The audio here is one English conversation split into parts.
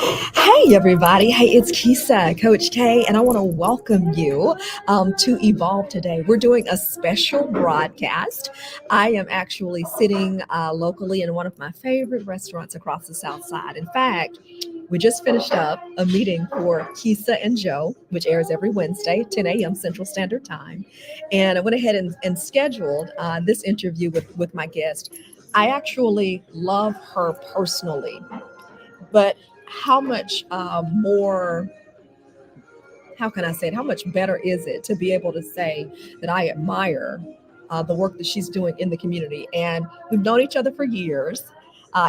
Hey, everybody. Hey, it's Kisa, Coach K, and I want to welcome you to Evolve today. We're doing a special broadcast. I am actually sitting locally in one of my favorite restaurants across the South Side. In fact, we just finished up a meeting for Kisa and Joe, which airs every Wednesday, 10 a.m. Central Standard Time. And I went ahead and scheduled this interview with my guest. I actually love her personally, but how much more, how can I say it, how much better is it to be able to say that I admire the work that she's doing in the community? And we've known each other for years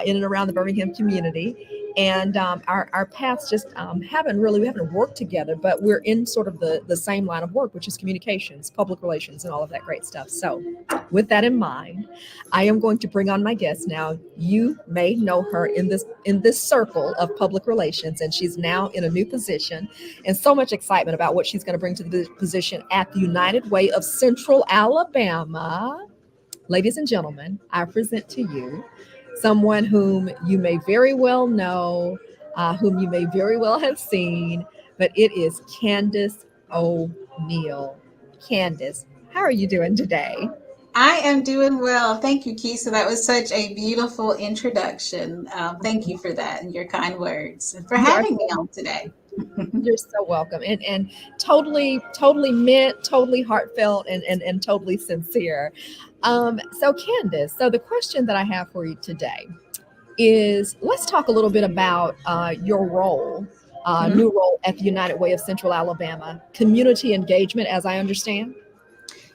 in and around the Birmingham community. And our paths just we haven't worked together, but we're in sort of the same line of work, which is communications, public relations, and all of that great stuff. So, with that in mind, I am going to bring on my guest now. You may know her in this circle of public relations, and she's now in a new position, and so much excitement about what she's going to bring to the position at the United Way of Central Alabama. Ladies and gentlemen, I present to you someone whom you may very well know, whom you may very well have seen, but it is Candace O'Neill. Candace, how are you doing today? I am doing well. Thank you, Keisa. That was such a beautiful introduction. Thank you for that and your kind words and for You are having me on today. You're so welcome, and totally meant, totally heartfelt, and totally sincere. So Candace, so the question that I have for you today is, let's talk a little bit about your role, Mhm. new role at the United Way of Central Alabama, community engagement, as I understand.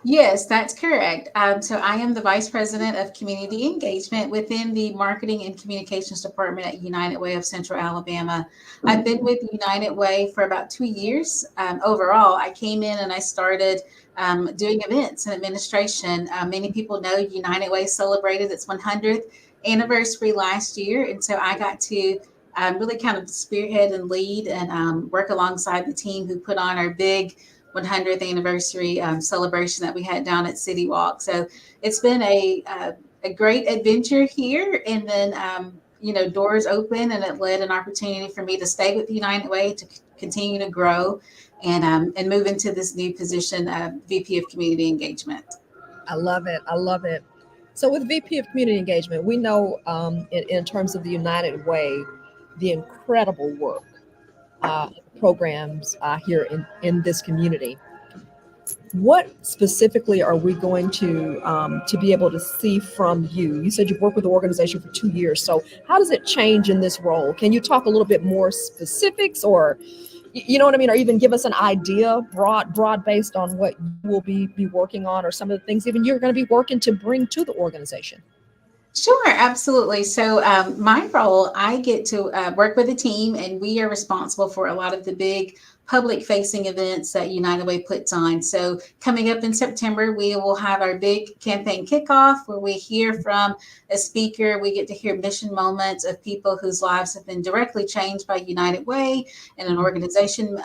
Yes, that's correct. So I am the Vice President of Community Engagement within the Marketing and Communications Department at United Way of Central Alabama. I've been with United Way for about 2 years. Overall, I came in and I started doing events and administration. Many people know United Way celebrated its 100th anniversary last year, and so I got to really kind of spearhead and lead and work alongside the team who put on our big 100th anniversary celebration that we had down at City Walk. So it's been a great adventure here. And then, doors open and it led an opportunity for me to stay with the United Way to continue to grow and move into this new position, VP of Community Engagement. I love it. I love it. So, with VP of Community Engagement, we know in terms of the United Way, the incredible work programs here in this community. What specifically are we going to be able to see from you? You said you've worked with the organization for 2 years. So, how does it change in this role? Can you talk a little bit more specifics, or you know what I mean, or even give us an idea, broad based on what you will be working on, or some of the things even you're going to be working to bring to the organization? Sure, absolutely. So, my role, I get to work with a team, and we are responsible for a lot of the big public facing events that United Way puts on. So, coming up in September, we will have our big campaign kickoff where we hear from a speaker. We get to hear mission moments of people whose lives have been directly changed by United Way and an organization.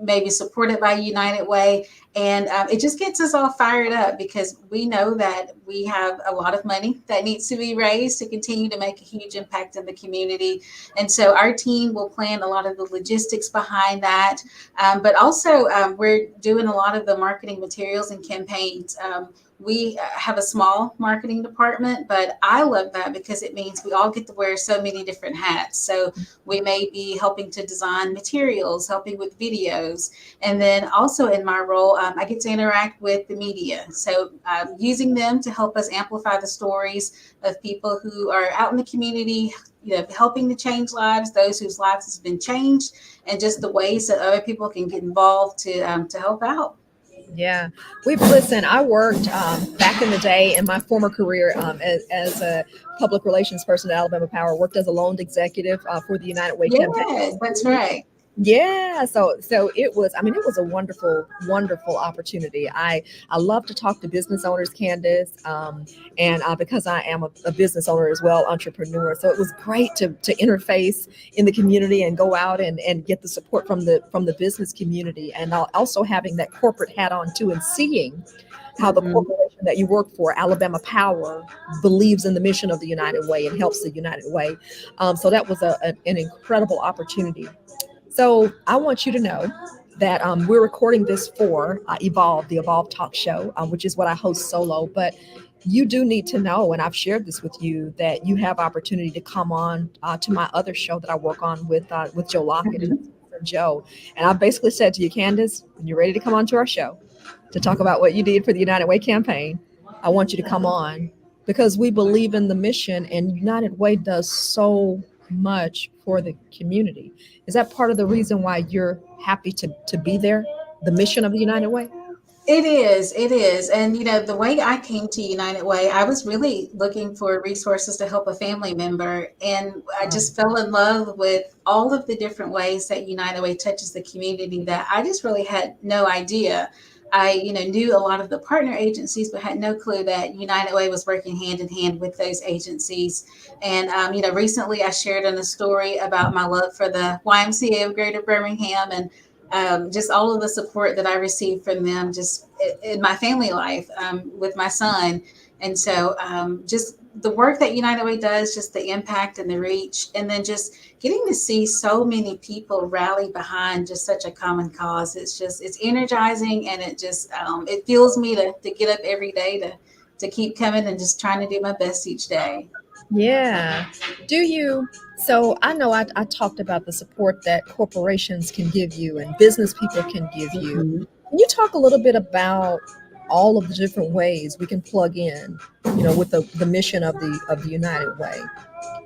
Maybe supported by United Way. And it just gets us all fired up because we know that we have a lot of money that needs to be raised to continue to make a huge impact in the community. And so our team will plan a lot of the logistics behind that. But also, we're doing a lot of the marketing materials and campaigns. We have a small marketing department, but I love that because it means we all get to wear so many different hats. So we may be helping to design materials, helping with videos, and then also in my role, I get to interact with the media. So using them to help us amplify the stories of people who are out in the community, helping to change lives, those whose lives has been changed, and just the ways that other people can get involved to help out. Yeah, we've listened. I worked back in the day in my former career as a public relations person at Alabama Power. Worked as a loan executive for the United Way campaign. Yes, that's right. Yeah, so it was. I mean, it was a wonderful, wonderful opportunity. I love to talk to business owners, Candace, and because I am a business owner as well, entrepreneur. So it was great to interface in the community and go out and get the support from the business community, and also having that corporate hat on too, and seeing how the Hmm. corporation that you work for, Alabama Power, believes in the mission of the United Way and helps the United Way. So that was an incredible opportunity. So I want you to know that we're recording this for Evolve, the Evolve Talk Show, which is what I host solo. But you do need to know, and I've shared this with you, that you have opportunity to come on to my other show that I work on with Joe Lockett and his friend Joe. And I basically said to you, Candace, when you're ready to come on to our show to talk about what you did for the United Way campaign, I want you to come on because we believe in the mission, and United Way does so much for the community. Is that part of the reason why you're happy to be there? The mission of the United Way? It is, it is. And the way I came to United Way, I was really looking for resources to help a family member. And I just fell in love with all of the different ways that United Way touches the community that I just really had no idea. I, knew a lot of the partner agencies, but had no clue that United Way was working hand in hand with those agencies. And, recently I shared in a story about my love for the YMCA of Greater Birmingham, and just all of the support that I received from them, just in my family life with my son. And so, just the work that United Way does, just the impact and the reach, and then just getting to see so many people rally behind just such a common cause. It's energizing, and it fuels me to get up every day to keep coming and just trying to do my best each day. Yeah. Do you? So I know I talked about the support that corporations can give you and business people can give you. Mhm. Can you talk a little bit about all of the different ways we can plug in, with the mission of the United Way?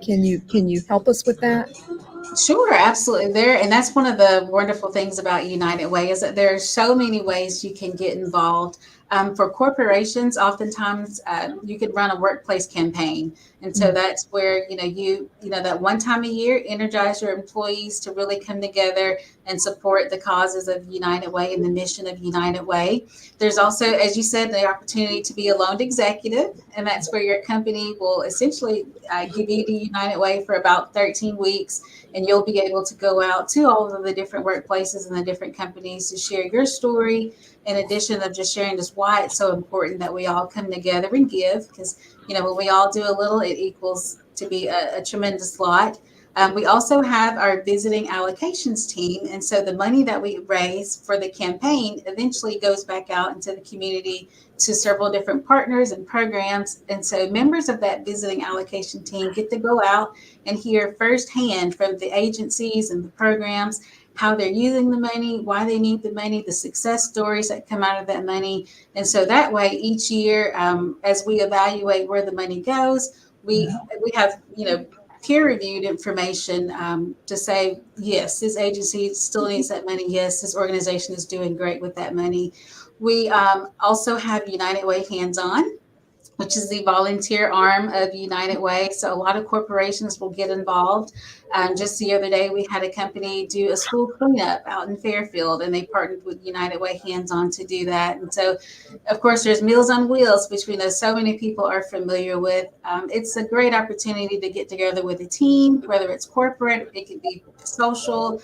Can you help us with that? Sure, absolutely. And that's one of the wonderful things about United Way is that there are so many ways you can get involved. For corporations, oftentimes you could run a workplace campaign, and so Mm. that's where that one time a year, energize your employees to really come together and support the causes of United Way and the mission of United Way. There's also, as you said, the opportunity to be a loaned executive, and that's where your company will essentially give you to United Way for about 13 weeks, and you'll be able to go out to all of the different workplaces and the different companies to share your story, in addition of just sharing just why it's so important that we all come together and give, because when we all do a little, it equals to be a tremendous lot. We also have our visiting allocations team, and so the money that we raise for the campaign eventually goes back out into the community to several different partners and programs. And so members of that visiting allocation team get to go out and hear firsthand from the agencies and the programs how they're using the money, why they need the money, the success stories that come out of that money. And so that way, each year, as we evaluate where the money goes, we have peer reviewed information to say yes, this agency still needs that money. Yes, this organization is doing great with that money. We also have United Way Hands On, which is the volunteer arm of United Way. So a lot of corporations will get involved. Just the other day, we had a company do a school cleanup out in Fairfield, and they partnered with United Way Hands On to do that. And so, of course, there's Meals on Wheels, which we know so many people are familiar with. It's a great opportunity to get together with a team, whether it's corporate, it could be social,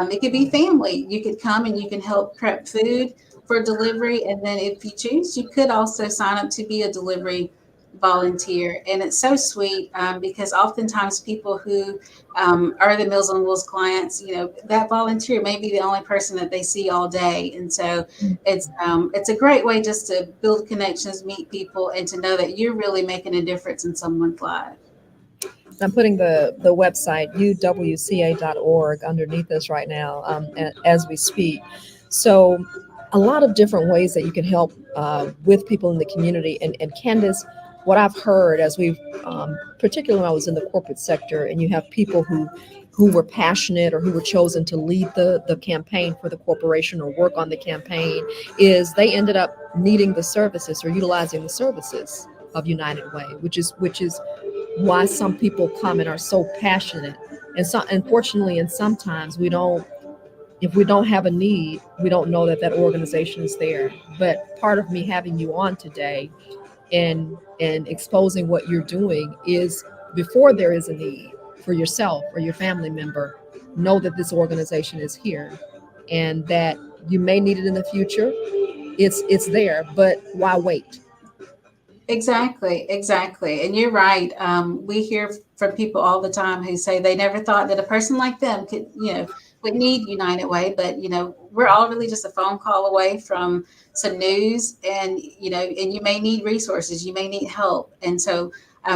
it could be family. You could come and you can help prep food for delivery. And then if you choose, you could also sign up to be a delivery volunteer. And it's so sweet because oftentimes people who are the Meals on Wheels clients, that volunteer may be the only person that they see all day. And so it's a great way just to build connections, meet people, and to know that you're really making a difference in someone's life. I'm putting the website uwca.org underneath this right now as we speak. So, a lot of different ways that you can help with people in the community. And Candace, what I've heard as we've, particularly when I was in the corporate sector, and you have people who were passionate or who were chosen to lead the campaign for the corporation or work on the campaign, is they ended up needing the services or utilizing the services of United Way, which is why some people come and are so passionate. And so, unfortunately, and sometimes we don't If we don't have a need, we don't know that that organization is there. But part of me having you on today and exposing what you're doing is before there is a need for yourself or your family member, know that this organization is here and that you may need it in the future. It's there, but why wait? Exactly, exactly. And you're right. We hear from people all the time who say they never thought that a person like them could, would need United Way. But, we're all really just a phone call away from some news and, and you may need resources, you may need help. And so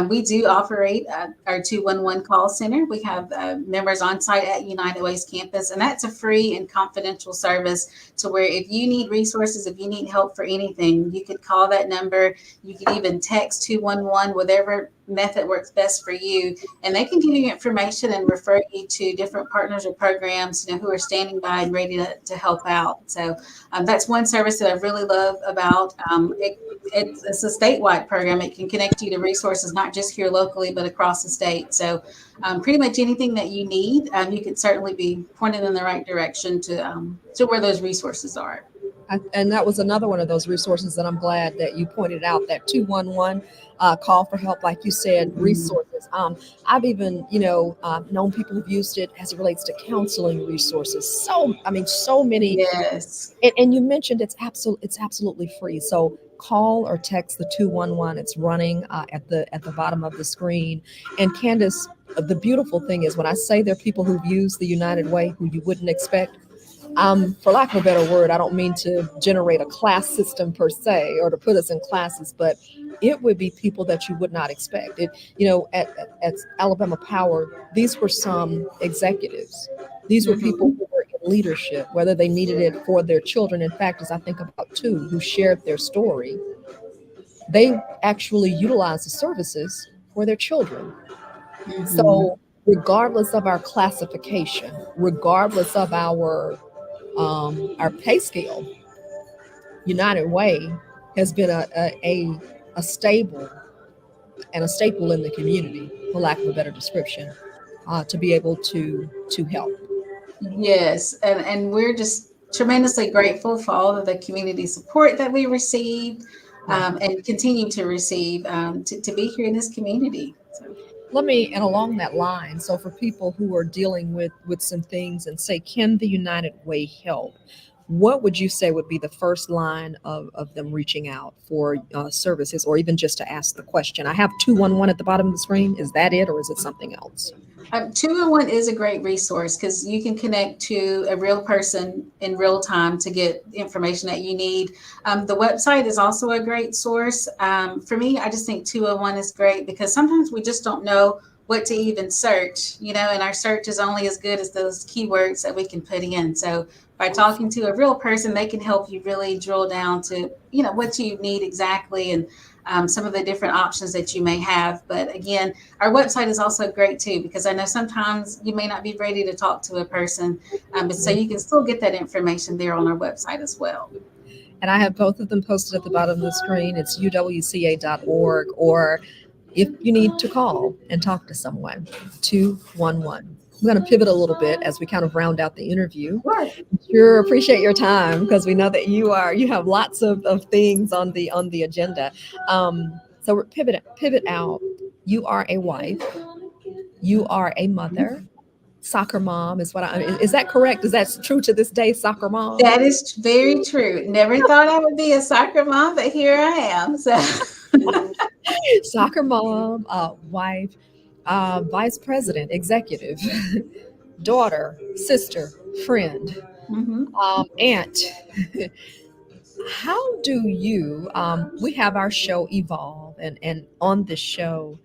we do operate our 211 call center. We have members on site at United Way's campus, and that's a free and confidential service to where if you need resources, if you need help for anything, you could call that number. You can even text 211, whatever method works best for you, and they can give you information and refer you to different partners or programs, who are standing by and ready to help out. So that's one service that I really love about it's a statewide program. It can connect you to resources not just here locally, but across the state. So pretty much anything that you need, you can certainly be pointed in the right direction to where those resources are. And that was another one of those resources that I'm glad that you pointed out, that 211 call for help, like you said, Mhm. resources. I've even, known people who've used it as it relates to counseling resources. So, I mean, so many. Yes. And you mentioned it's absolutely free. So call or text the 211. It's running at the bottom of the screen. And Candace, the beautiful thing is when I say there are people who've used the United Way who you wouldn't expect, for lack of a better word, I don't mean to generate a class system per se or to put us in classes, but it would be people that you would not expect. At Alabama Power, these were some executives. These were people Hmm. who were in leadership, whether they needed it for their children. In fact, as I think about two who shared their story, they actually utilized the services for their children. Hmm. So, regardless of our classification, regardless of our pay scale, United Way has been a stable and a staple in the community, for lack of a better description, to be able to help. Yes, and we're just tremendously grateful for all of the community support that we received Yeah. and continue to receive to be here in this community. So. Let me, and along that line, so for people who are dealing with some things and say, can the United Way help? What would you say would be the first line of them reaching out for services or even just to ask the question? I have 211 at the bottom of the screen. Is that it or is it something else? 2-in-1 is a great resource because you can connect to a real person in real time to get information that you need. The website is also a great source. For me, I just think 2-in-1 is great because sometimes we just don't know what to even search, and our search is only as good as those keywords that we can put in. So by talking to a real person, they can help you really drill down to, what you need exactly and some of the different options that you may have. But again, our website is also great too, because I know sometimes you may not be ready to talk to a person, but so you can still get that information there on our website as well. And I have both of them posted at the bottom of the screen. It's uwca.org, or if you need to call and talk to someone, 211. I'm going to pivot a little bit as we kind of round out the interview. Sure. Sure, appreciate your time because we know that you have lots of things on the agenda. So we're pivot out. You are a wife. You are a mother. Soccer mom is what is that correct? Is that true to this day? Soccer mom. That is very true. Never thought I would be a soccer mom, but here I am. So, Soccer mom, wife, vice president, executive, daughter, sister, friend, mhm. aunt. How do you? We have our show Evolve, and on this show,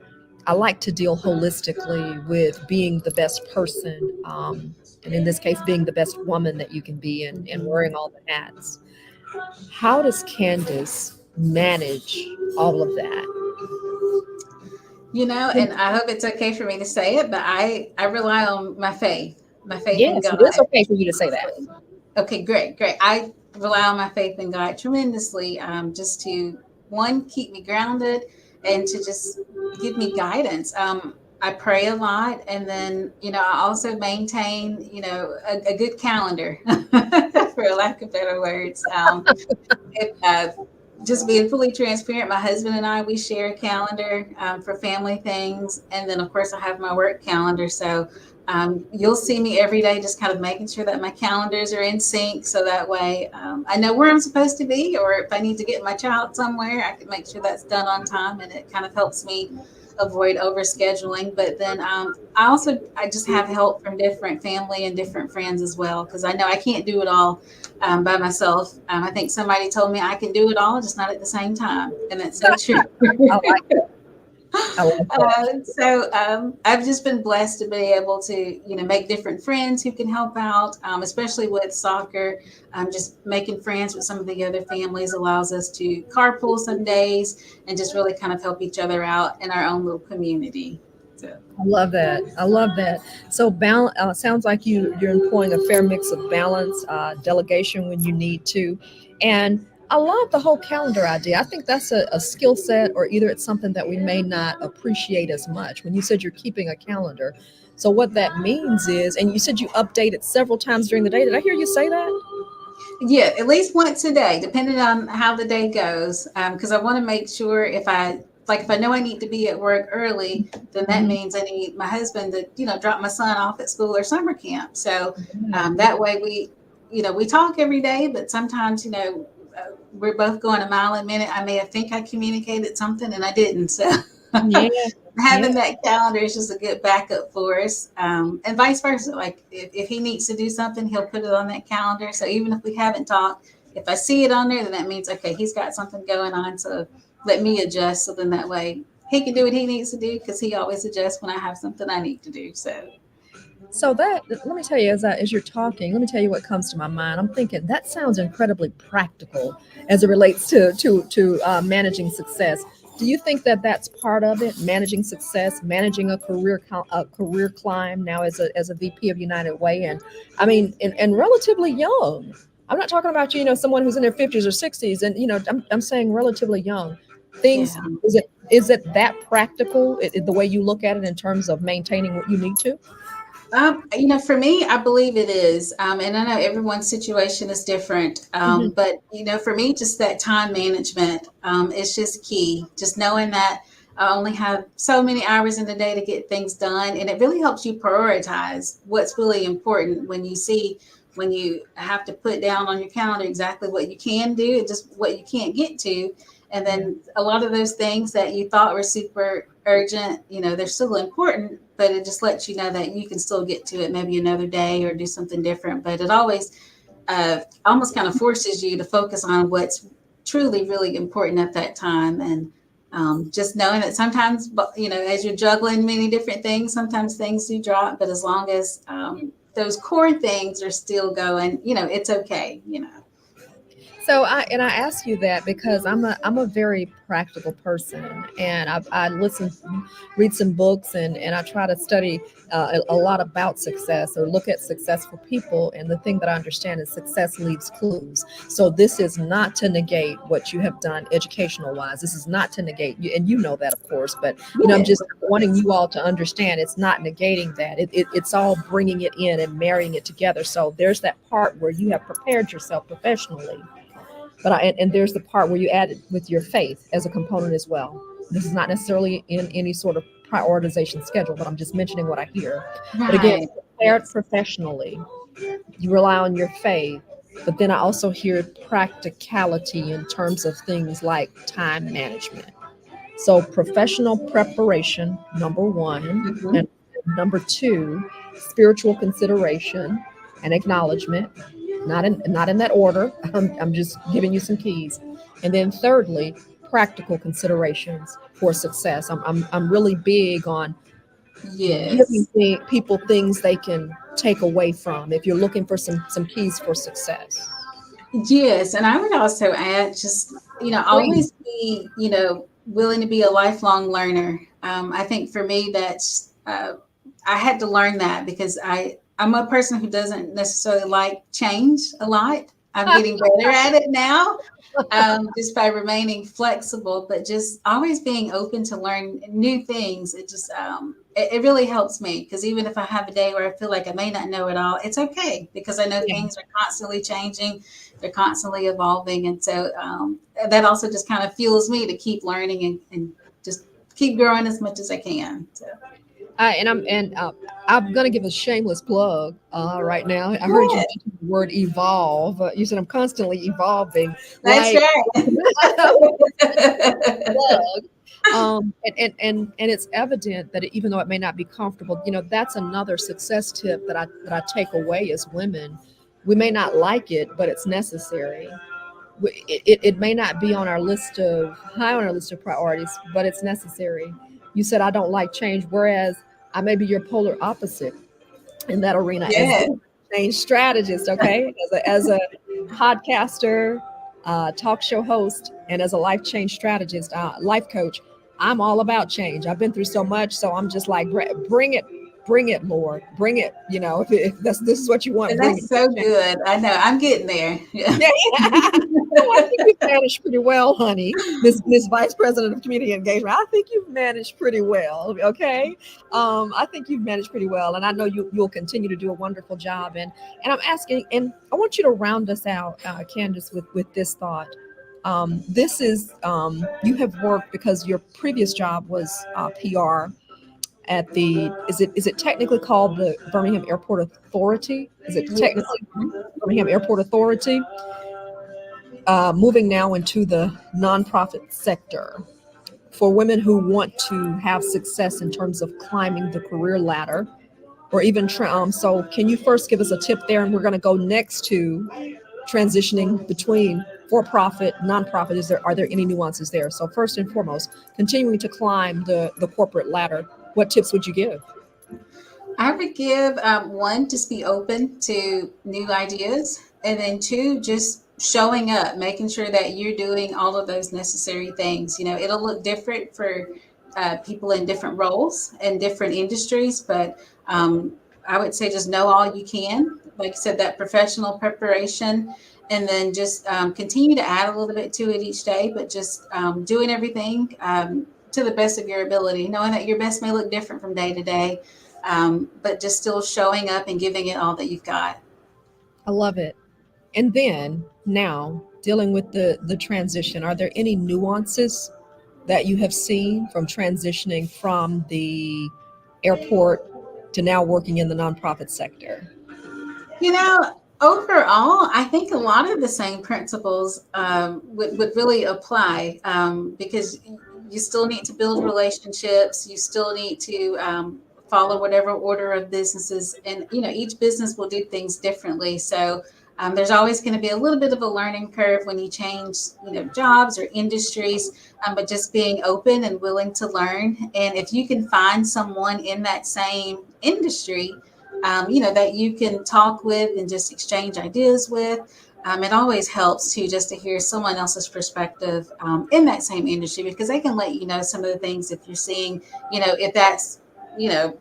I like to deal holistically with being the best person, and in this case, being the best woman that you can be, and wearing all the hats. How does Candace manage all of that? And I hope it's okay for me to say it, but I rely on my faith in Yes, God. it is okay for you to say that. Okay, great, great. I rely on my faith in God tremendously, just to one keep me grounded and to just give me guidance. I pray a lot, and then I also maintain a good calendar, for lack of better words. If, just being fully transparent, my husband and I, we share a calendar for family things. And then, of course, I have my work calendar. So you'll see me every day just kind of making sure that my calendars are in sync. So that way I know where I'm supposed to be, or if I need to get my child somewhere, I can make sure that's done on time. And it kind of helps me avoid overscheduling. But then I just have help from different family and different friends as well, because I know I can't do it all by myself. I think somebody told me I can do it all, just not at the same time, and that's so true. I like that. I like that. I've just been blessed to be able to, make different friends who can help out, especially with soccer. Just making friends with some of the other families allows us to carpool some days and just really kind of help each other out in our own little community. So. I love that. I love that. So, sounds like you're employing a fair mix of balance, delegation when you need to, and I love the whole calendar idea. I think that's a skill set, or either it's something that we may not appreciate as much. When you said you're keeping a calendar, so what that means is, and you said you update it several times during the day. Did I hear you say that? Yeah, at least once a day, depending on how the day goes. Because I want to make sure if I know I need to be at work early, then that Mhm. means I need my husband to, drop my son off at school or summer camp. So that way we talk every day, but sometimes, we're both going a mile a minute. I may have think I communicated something and I didn't. So Yeah, yeah. having that calendar is just a good backup for us. And vice versa. Like if he needs to do something, he'll put it on that calendar. So even if we haven't talked, if I see it on there, then that means, okay, he's got something going on. So let me adjust. So then that way he can do what he needs to do, because he always adjusts when I have something I need to do. So, So that, let me tell you, as you're talking, let me tell you what comes to my mind. I'm thinking that sounds incredibly practical as it relates to managing success. Do you think that that's part of it? Managing success, managing a career climb now as a VP of United Way, and I mean, and relatively young. I'm not talking about someone who's in their 50s or 60s, and I'm saying relatively young. Things yeah. is it that practical? The way you look at it in terms of maintaining what you need to? For me, I believe it is. And I know everyone's situation is different. Mhm. But, for me, just that time management is just key. Just knowing that I only have so many hours in the day to get things done. And it really helps you prioritize what's really important when you have to put down on your calendar exactly what you can do and just what you can't get to. And Yeah. then a lot of those things that you thought were super urgent, they're still important, but it just lets you know that you can still get to it maybe another day or do something different. But it always almost kind of forces you to focus on what's truly really important at that time. And just knowing that sometimes, as you're juggling many different things, sometimes things do drop, but as long as those core things are still going, it's okay. So I ask you that because I'm a very practical person, and I listen, read some books, and I try to study a lot about success or look at successful people. And the thing that I understand is success leaves clues. So this is not to negate what you have done educational wise. This is not to negate you, and you know that, of course. But I'm Yes, just of wanting course. you all to understand it's not negating that. It's all bringing it in and marrying it together. So there's that part where you have prepared yourself professionally, but and there's the part where you add it with your faith as a component as well. This is not necessarily in any sort of prioritization schedule, but I'm just mentioning what I hear. But again, Right. prepared Yes. professionally, you rely on your faith, but then I also hear practicality in terms of things like time management. So professional preparation, number one, Hmm. and number two, spiritual consideration and acknowledgement, not in that order. I'm just giving you some keys. And then thirdly, practical considerations for success. I'm really big on giving Yes. people things they can take away from if you're looking for some keys for success. Yes, and I would also add just, Please. always be, willing to be a lifelong learner. I think for me, that's, I had to learn that because I'm a person who doesn't necessarily like change a lot. I'm getting better at it now, just by remaining flexible, but just always being open to learn new things. It really helps me because even if I have a day where I feel like I may not know it all, it's okay because I know Yeah. things are constantly changing, they're constantly evolving, and so that also just kind of fuels me to keep learning and just keep growing as much as I can. So I'm gonna give a shameless plug right now. I heard you yeah, mention the word evolve. You said I'm constantly evolving. that's Like right. plug. And it's evident that even though it may not be comfortable, that's another success tip that I take away as women. We may not like it, but it's necessary. It may not be on our list of high on our list of priorities, but it's necessary. You said I don't like change, whereas I may be your polar opposite in that arena as Yeah. the change strategist. Okay, as a podcaster, talk show host, and as a life change strategist, life coach, I'm all about change. I've been through so much, so I'm just like, bring it, Lord, bring it. If this is what you want, And bring that's it. so good. I know. I'm getting there. Yeah. Yeah, yeah. Oh, I think you've managed pretty well, honey. Miss Vice President of Community Engagement. I think you've managed pretty well. Okay, I think you've managed pretty well, and I know you'll continue to do a wonderful job. And I'm asking, and I want you to round us out, Candace, with this thought. This is you have worked because your previous job was PR at the is it technically called the Birmingham Airport Authority? Is it Yes. technically Birmingham Airport Authority? Moving now into the nonprofit sector for women who want to have success in terms of climbing the career ladder or even so can you first give us a tip there, and we're going to go next to transitioning between for-profit nonprofit. Are there any nuances there? So first and foremost, continuing to climb the corporate ladder, what tips would you give? I would give one, just be open to new ideas. And then two, just showing up, making sure that you're doing all of those necessary things. It'll look different for people in different roles and different industries, but I would say just know all you can. Like I said, that professional preparation, and then just continue to add a little bit to it each day, but just doing everything to the best of your ability, knowing that your best may look different from day to day, but just still showing up and giving it all that you've got. I love it. And then now dealing with the transition, are there any nuances that you have seen from transitioning from the airport to now working in the nonprofit sector? Overall, I think a lot of the same principles would really apply, because you still need to build relationships. You still need to follow whatever order of businesses, and each business will do things differently. So there's always going to be a little bit of a learning curve when you change, jobs or industries. But just being open and willing to learn, and if you can find someone in that same industry, that you can talk with and just exchange ideas with. It always helps to just to hear someone else's perspective in that same industry, because they can let you know some of the things if you're seeing, if that's, you know,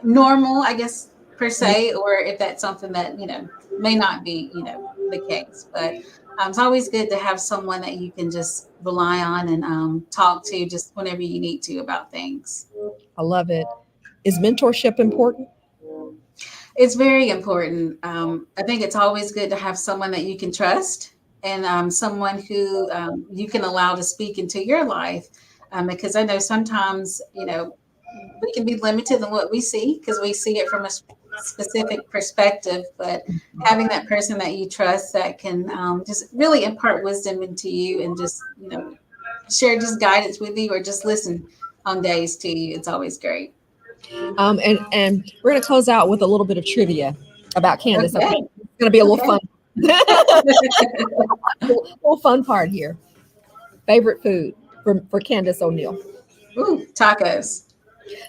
normal, I guess, per Yeah, se, or if that's something that, may not be, the case. But it's always good to have someone that you can just rely on and talk to just whenever you need to about things. I love it. Is mentorship important? It's very important. I think it's always good to have someone that you can trust, and someone who you can allow to speak into your life. Because I know sometimes, we can be limited in what we see because we see it from a specific perspective. But having that person that you trust that can just really impart wisdom into you and just, share just guidance with you or just listen on days to you, it's always great. And we're going to close out with a little bit of trivia about Candace. Okay, Okay. it's going to be a little Okay. fun, a little fun part here. Favorite food for Candace O'Neill? Ooh, tacos.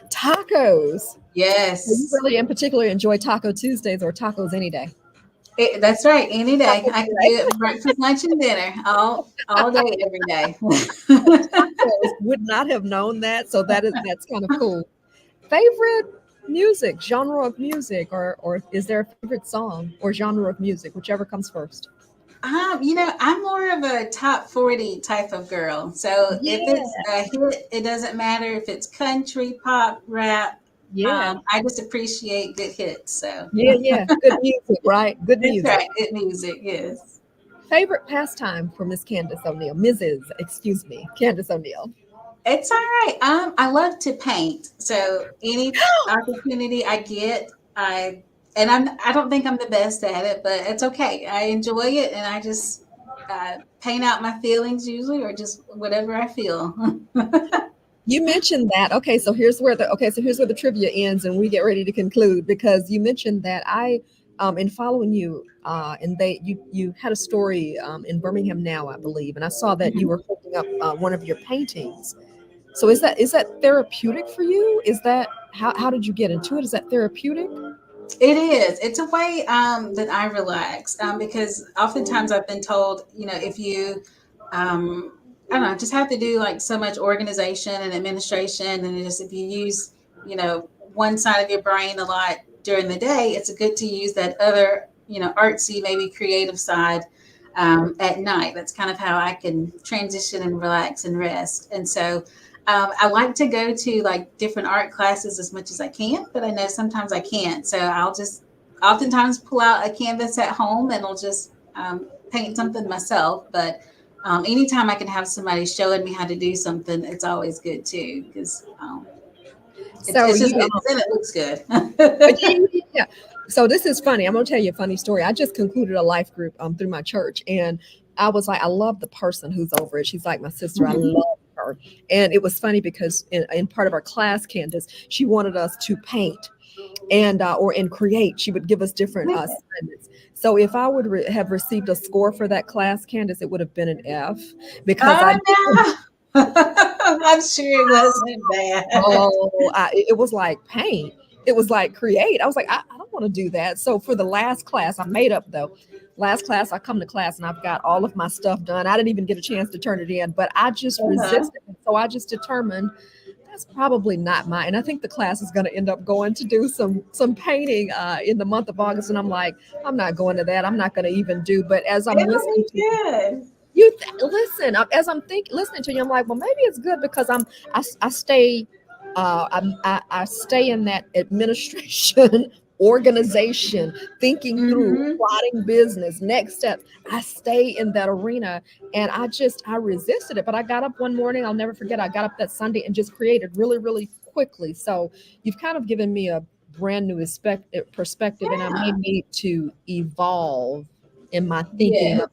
Tacos. You Yes. really, in particular, enjoy Taco Tuesdays or tacos any day? That's right. Any day. Tacos I could do today. it breakfast, lunch, and dinner all day, every day. Tacos. Would not have known that. So that's kind of cool. Favorite music, genre of music, or is there a favorite song or genre of music, whichever comes first? I'm more of a top 40 type of girl. So if Yeah, it's a hit, it doesn't matter if it's country, pop, rap. yeah, I just appreciate good hits. So yeah, yeah. Good music, right? Good that's music. right. Good music. Yes. Favorite pastime for Miss Candace O'Neill, Mrs. Excuse me, Candace O'Neill. It's all right. I love to paint. So any opportunity I get, I don't think I'm the best at it, but it's okay. I enjoy it, and I just paint out my feelings usually, or just whatever I feel. You mentioned that. So here's where the trivia ends, and we get ready to conclude because you mentioned that in following you, and you had a story in Birmingham now, I believe, and I saw that you Mhm. were holding up one of your paintings. So is that therapeutic for you? Is that how did you get into it? Is that therapeutic? It is. It's a way that I relax because oftentimes I've been told, if you, I don't know, just have to do like so much organization and administration, and just if you use, one side of your brain a lot during the day, it's good to use that other, artsy, maybe creative side at night. That's kind of how I can transition and relax and rest. And so I like to go to like different art classes as much as I can, but I know sometimes I can't. So I'll just oftentimes pull out a canvas at home and I'll just paint something myself. But anytime I can have somebody showing me how to do something, it's always good too because So it's just you then it looks good. yeah, yeah, yeah. So this is funny. I'm gonna tell you a funny story. I just concluded a life group through my church, and I was like, I love the person who's over it. She's like my sister. I Mhm. love her, and it was funny because in part of our class, Candace, she wanted us to paint and or and create. She would give us different assignments. So if I would have received a score for that class, Candace, it would have been an F because I Oh no. I'm sure it wasn't bad. it was like paint. It was like create. I was like, I don't want to do that. So for the last class, I made up though. Last class, I come to class and I've got all of my stuff done. I didn't even get a chance to turn it in, but I just Uh-huh. resisted. So I just determined that's probably not mine. And I think the class is going to end up going to do some painting in the month of August. And I'm like, I'm not going to that. I'm not going to even do. But as I'm It'll listening be to you, good. listen. As I'm listening to you, I'm like, well, maybe it's good because I stay I stay in that administration organization, thinking through, Hmm. plotting business, next steps. I stay in that arena, and I resisted it. But I got up one morning. I'll never forget. I got up that Sunday and just created really, really quickly. So you've kind of given me a brand new perspective, and I may Yeah. need to evolve in my thinking. Yes.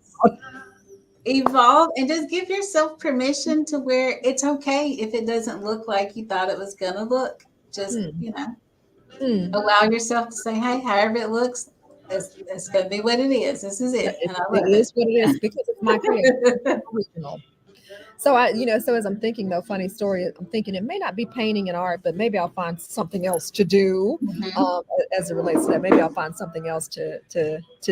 Evolve and just give yourself permission to where it's okay if it doesn't look like you thought it was going to look. Just, Hmm, hmm. allow yourself to say, hey, however it looks, it's going to be what it is. This is it. It, And I it love is what it is because it's my creation. it. Original. So as I'm thinking though, funny story, I'm thinking it may not be painting and art, but maybe I'll find something else to do Hmm. as it relates to that. Maybe I'll find something else to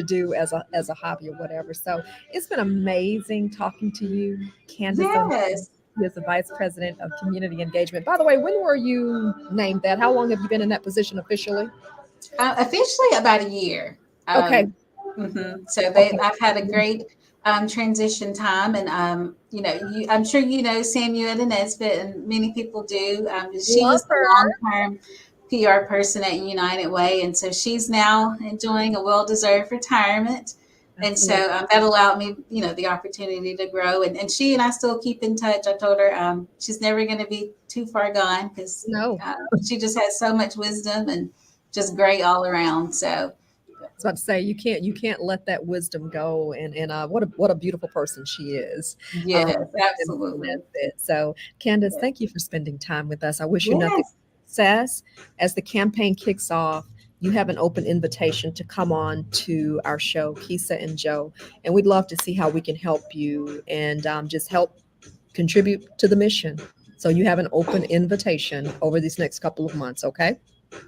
do as a hobby or whatever. So it's been amazing talking to you, Candace O'Neill, Yes. who is the Vice President of Community Engagement. By the way, when were you named that? How long have you been in that position officially? Officially about a year. Okay, So okay. I've had a great transition time, and I'm sure you know Samuel Nesbitt, and many people do. She Love was the her. long-term PR person at United Way, and so she's now enjoying a well-deserved retirement. And Absolutely. so that allowed me, the opportunity to grow. And she and I still keep in touch. I told her she's never going to be too far gone because No, she just has so much wisdom and just great all around. So was about to say you can't let that wisdom go, and what a beautiful person she is. um, yes, and absolutely. that's it. So Candace, Yes. thank you for spending time with us. I wish you nothing Yes. but success as the campaign kicks off. You have an open invitation to come on to our show, Kisa and Joe, and we'd love to see how we can help you and just help contribute to the mission. So you have an open invitation over these next couple of months. Okay.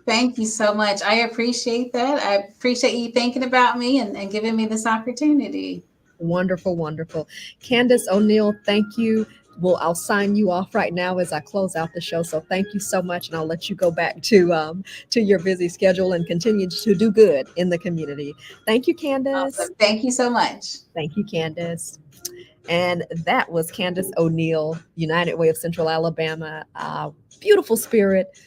Thank you so much. I appreciate that. I appreciate you thinking about me and giving me this opportunity. Wonderful, wonderful. Candace O'Neill, thank you. Well, I'll sign you off right now as I close out the show. So thank you so much, and I'll let you go back to your busy schedule and continue to do good in the community. Thank you, Candace. Awesome. Thank you so much. Thank you, Candace. And that was Candace O'Neill, United Way of Central Alabama. Beautiful spirit,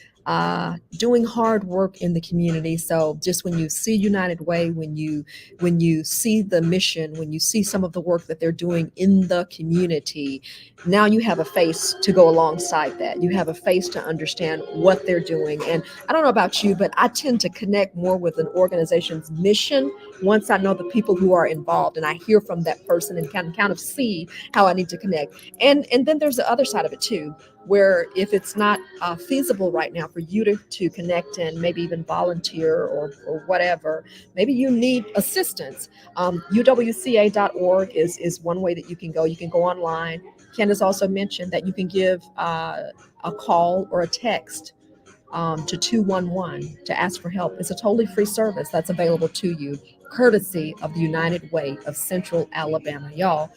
doing hard work in the community. So just when you see United Way, when you see the mission, when you see some of the work that they're doing in the community, now you have a face to go alongside that. You have a face to understand what they're doing. And I don't know about you, but I tend to connect more with an organization's mission once I know the people who are involved and I hear from that person and can kind of see how I need to connect. And then there's the other side of it too, where if it's not feasible right now for you to connect and maybe even volunteer or whatever, maybe you need assistance. UWCA.org is one way that you can go. You can go online. Candace also mentioned that you can give a call or a text to 211 to ask for help. It's a totally free service that's available to you, courtesy of the United Way of Central Alabama. Y'all,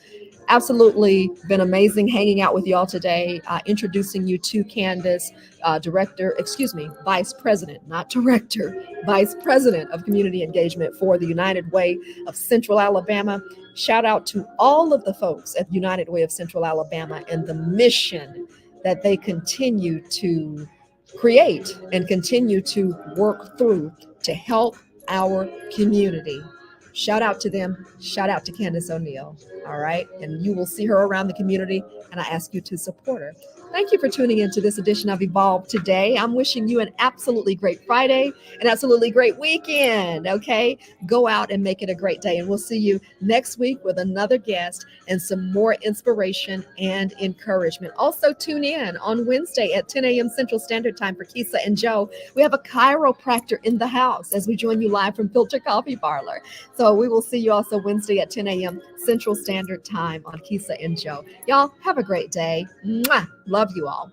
absolutely been amazing hanging out with y'all today, introducing you to Candace, Vice President, not Director, Vice President of Community Engagement for the United Way of Central Alabama. Shout out to all of the folks at United Way of Central Alabama and the mission that they continue to create and continue to work through to help our community. Shout out to them. Shout out to Candace O'Neill. All right. And you will see her around the community, and I ask you to support her. Thank you for tuning into this edition of Evolve today. I'm wishing you an absolutely great Friday, an absolutely great weekend. Okay. Go out and make it a great day. And we'll see you next week with another guest and some more inspiration and encouragement. Also, tune in on Wednesday at 10 a.m. Central Standard Time for Kisa and Joe. We have a chiropractor in the house as we join you live from Filter Coffee Parlor. So we will see you also Wednesday at 10 a.m. Central Standard Time on Kisa and Joe. Y'all have a great day. Mwah! Love you all.